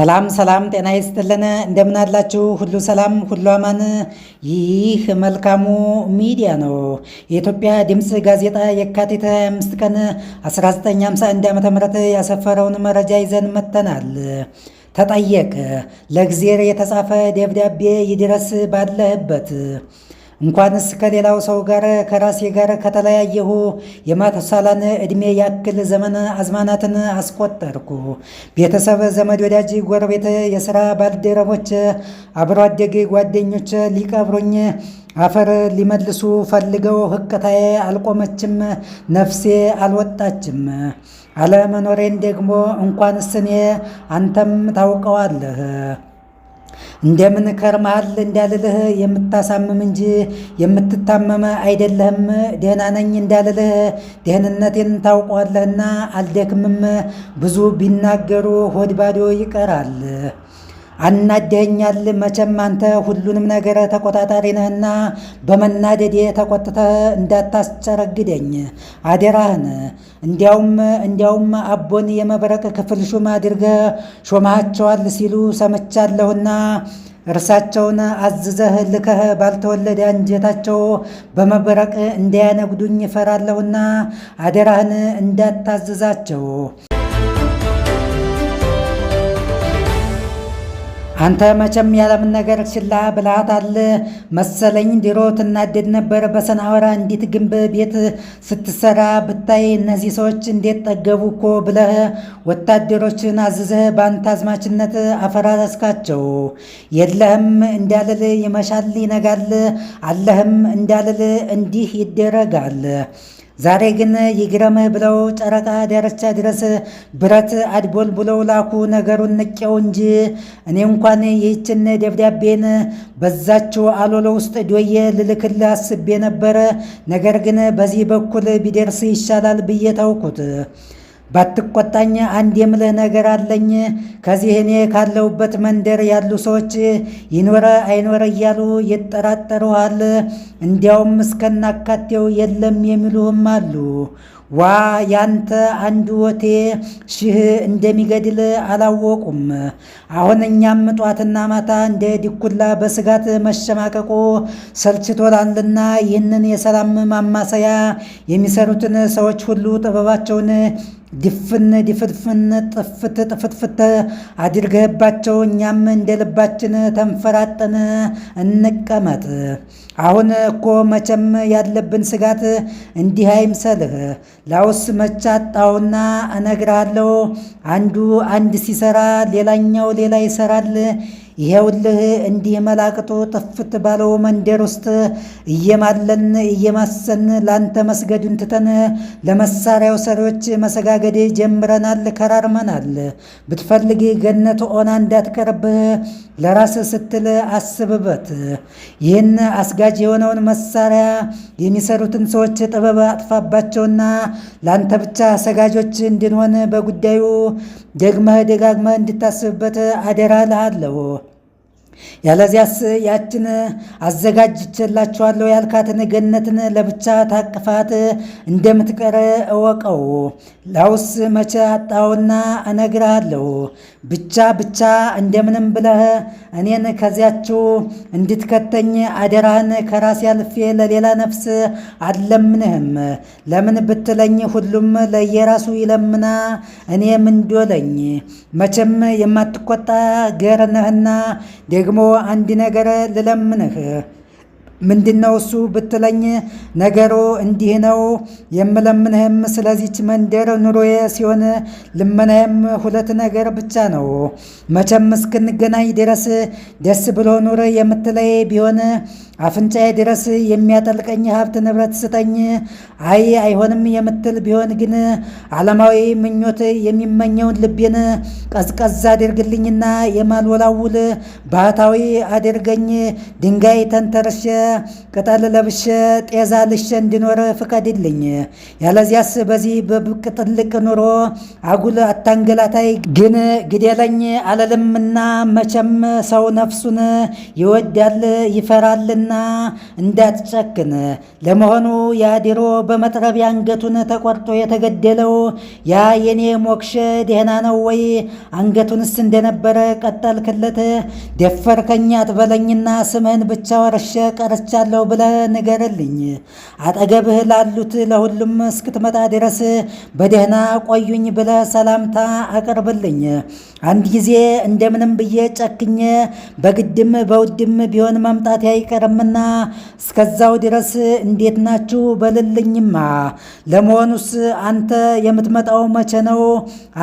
ሰላም ሰላም ጤና ይስጥልን እንደምን አላችሁ? ሁሉ ሰላም ሁሉ አማን። ይህ መልካሙ ሚዲያ ነው። የኢትዮጵያ ድምፅ ጋዜጣ የካቲት 25 ቀን 1951 ዓ.ም ያሰፈረውን መረጃ ይዘን መጥተናል። ተጠየቅ ለእግዚአብሔር የተጻፈ ደብዳቤ ይድረስ ባለህበት። እንኳንስ ከሌላው ሰው ጋር ከራሴ ጋር ከተለያየሁ የማቱሳላን ዕድሜ ያክል ዘመን አዝማናትን አስቆጠርኩ። ቤተሰብ፣ ዘመድ፣ ወዳጅ፣ ጎረቤት፣ የሥራ ባልደረቦች፣ አብሮ አደግ ጓደኞች ሊቀብሩኝ አፈር ሊመልሱ ፈልገው ሕቅታዬ አልቆመችም፣ ነፍሴ አልወጣችም። አለመኖሬን ደግሞ እንኳንስ እኔ አንተም ታውቀዋለህ። እንደምን ከርመሃል እንዳልልህ የምታሳምም እንጂ የምትታመመ አይደለህም። ደህና ነኝ እንዳልልህ ደህንነቴን ታውቀዋለህና አልደክምም። ብዙ ቢናገሩ ሆድ ባዶ ይቀራል። አናደኸኛል። መቼም አንተ ሁሉንም ነገር ተቆጣጣሪ ነህና በመናደዴ ተቆጥተህ እንዳታስጨረግደኝ አደራህን። እንዲያውም አቦን የመብረቅ ክፍል ሹም አድርገህ ሾመሃቸዋል ሲሉ ሰምቻለሁና እርሳቸውን አዝዘህ ልከህ ባልተወለደ አንጀታቸው በመብረቅ እንዳያነጉዱኝ እፈራለሁና አደራህን እንዳታዝዛቸው። አንተ መቼም ያለምን ነገር ችላ ብለሃታል መሰለኝ። ድሮ ትናደድ ነበር በሰናወራ እንዴት ግንብ ቤት ስትሰራ ብታይ እነዚህ ሰዎች እንዴት ጠገቡ እኮ ብለህ ወታደሮችን አዝዘህ በአንተ አዝማችነት አፈራረስካቸው። የለህም እንዳልል ይመሻል ይነጋል፣ አለህም እንዳልል እንዲህ ይደረጋል። ዛሬ ግን ይግረምህ ብለው ጨረቃ ዳርቻ ድረስ ብረት አድቦል ብለው ላኩ። ነገሩን ንቄው እንጂ እኔ እንኳን ይህችን ደብዳቤን በዛችው አሎሎ ውስጥ ዶዬ ልልክልህ አስቤ ነበረ። ነገር ግን በዚህ በኩል ቢደርስ ይሻላል ብዬ ተውኩት። ባትቆጣኝ አንድ የምልህ ነገር አለኝ። ከዚህ እኔ ካለሁበት መንደር ያሉ ሰዎች ይኖረ አይኖረ እያሉ ይጠራጠሩሃል። እንዲያውም እስከናካቴው የለም የሚሉህም አሉ። ዋ ያንተ አንድ ወቴ ሺህ እንደሚገድል አላወቁም። አሁን እኛም ጧትና ማታ እንደ ድኩላ በስጋት መሸማቀቁ ሰልችቶናልና ይህንን የሰላም ማማሰያ የሚሰሩትን ሰዎች ሁሉ ጥበባቸውን ድፍን ድፍድፍን ጥፍት ጥፍትፍት አድርገህባቸው እኛም እንደ ልባችን ተንፈራጠን እንቀመጥ። አሁን እኮ መቼም ያለብን ስጋት እንዲህ አይምሰልህ። ላውስ መቻጣውና እነግርሃለሁ። አንዱ አንድ ሲሰራ ሌላኛው ሌላ ይሰራል። ይሄውልህ እንዲህ መላቅጡ ጥፍት ባለው መንደር ውስጥ እየማለን እየማሰን ላንተ መስገዱን ትተን ለመሳሪያው ሰሪዎች መሰጋገድ ጀምረናል፣ ከራርመናል። ብትፈልግ ገነት ኦና እንዳትቀርብህ ለራስ ስትል አስብበት። ይህን አስጋጅ የሆነውን መሳሪያ የሚሰሩትን ሰዎች ጥበብ አጥፋባቸውና ላንተ ብቻ ሰጋጆች እንድንሆን በጉዳዩ ደግመህ ደጋግመህ እንድታስብበት አደራ እልሃለሁ። ያለዚያስ ያችን አዘጋጅቼላችኋለሁ ያልካትን ገነትን ለብቻ ታቅፋት እንደምትቀር እወቀው። ላውስ መቼ አጣውና እነግርሃለሁ። ብቻ እንደምንም ብለህ እኔን ከዚያችው እንድትከተኝ አደራህን። ከራሴ አልፌ ለሌላ ነፍስ አልለምንህም። ለምን ብትለኝ ሁሉም ለየራሱ ይለምና እኔ ምንዶለኝ። መቼም የማትቆጣ ገር ነህና ደግሞ አንድ ነገር ልለምንህ። ምንድነው እሱ ብትለኝ ነገሩ እንዲህ ነው። የምለምንህም ስለዚች መንደር ኑሮዬ ሲሆን ልመናዬም ሁለት ነገር ብቻ ነው። መቼም እስክንገናኝ ድረስ ደስ ብሎ ኑር የምትለይ ቢሆን አፍንጫዬ ድረስ የሚያጠልቀኝ ሀብት ንብረት ስጠኝ። አይ አይሆንም የምትል ቢሆን ግን ዓለማዊ ምኞት የሚመኘውን ልቤን ቀዝቀዝ አድርግልኝና የማልወላውል ባህታዊ አድርገኝ። ድንጋይ ተንተርሼ ቅጠል ለብሼ ጤዛ ልሼ እንድኖር ፍቀድልኝ። ያለዚያስ በዚህ በብቅ ጥልቅ ኑሮ አጉል አታንገላታይ። ግን ግደለኝ አለልምና መቼም ሰው ነፍሱን ይወዳል ይፈራልና ነውና እንዳትጨክን። ለመሆኑ ያ ድሮ በመጥረቢያ አንገቱን ተቆርጦ የተገደለው ያ የኔ ሞክሼ ደህና ነው ወይ? አንገቱንስ እንደነበረ ቀጠልክለት? ደፈርከኝ አትበለኝና ስምህን ብቻ ወርሼ ቀርቻለሁ ብለህ ንገርልኝ። አጠገብህ ላሉት ለሁሉም እስክትመጣ ድረስ በደህና ቆዩኝ ብለህ ሰላምታ አቅርብልኝ። አንድ ጊዜ እንደምንም ብዬ ጨክኜ በግድም በውድም ቢሆን መምጣት አይቀርምና እስከዛው ድረስ እንዴት ናችሁ በልልኝማ። ለመሆኑስ አንተ የምትመጣው መቼ ነው?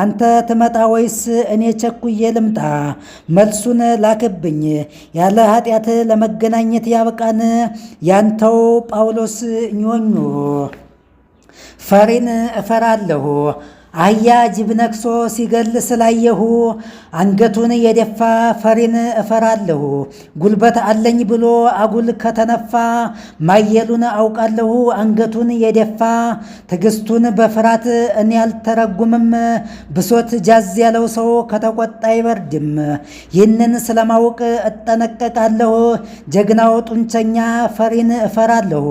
አንተ ትመጣ ወይስ እኔ ቸኩዬ ልምጣ? መልሱን ላክብኝ። ያለ ኃጢአት ለመገናኘት ያብቃን። ያንተው ጳውሎስ ኞኞ። ፈሪን እፈራለሁ። አህያ ጅብ ነክሶ ሲገል ስላየሁ አንገቱን የደፋ ፈሪን እፈራለሁ። ጉልበት አለኝ ብሎ አጉል ከተነፋ ማየሉን አውቃለሁ አንገቱን የደፋ። ትዕግስቱን በፍርሃት እኔ አልተረጉምም። ብሶት ጃዝ ያለው ሰው ከተቆጣ አይበርድም። ይህንን ስለማውቅ እጠነቀቃለሁ። ጀግናው ጡንቸኛ ፈሪን እፈራለሁ።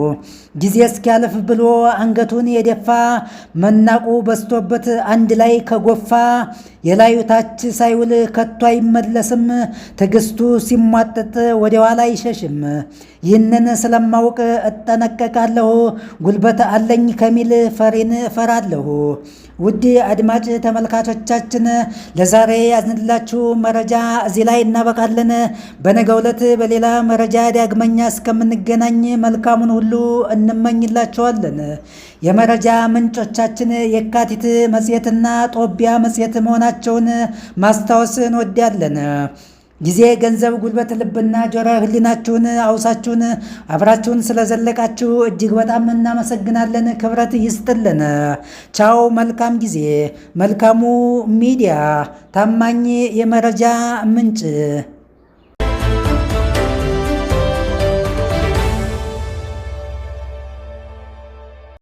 ጊዜ እስኪያልፍ ብሎ አንገቱን የደፋ መናቁ በስቶበት አንድ ላይ ከጎፋ የላዩ ታች ሳይውል ከቶ አይመለስም። ትዕግስቱ ሲሟጠጥ ወደ ኋላ አይሸሽም። ይህንን ስለማውቅ እጠነቀቃለሁ። ጉልበት አለኝ ከሚል ፈሪን እፈራለሁ። ውድ አድማጭ ተመልካቾቻችን ለዛሬ ያዝንላችሁ መረጃ እዚህ ላይ እናበቃለን። በነገው ዕለት በሌላ መረጃ ዳግመኛ እስከምንገናኝ መልካሙን ሁሉ እንመኝላችኋለን። የመረጃ ምንጮቻችን የካቲት መጽሔትና ጦቢያ መጽሔት መሆናቸውን ማስታወስ እንወዳለን። ጊዜ፣ ገንዘብ፣ ጉልበት፣ ልብና ጆሮ ህሊናችሁን አውሳችሁን አብራችሁን ስለዘለቃችሁ እጅግ በጣም እናመሰግናለን። ክብረት ይስጥልን። ቻው። መልካም ጊዜ። መልካሙ ሚዲያ ታማኝ የመረጃ ምንጭ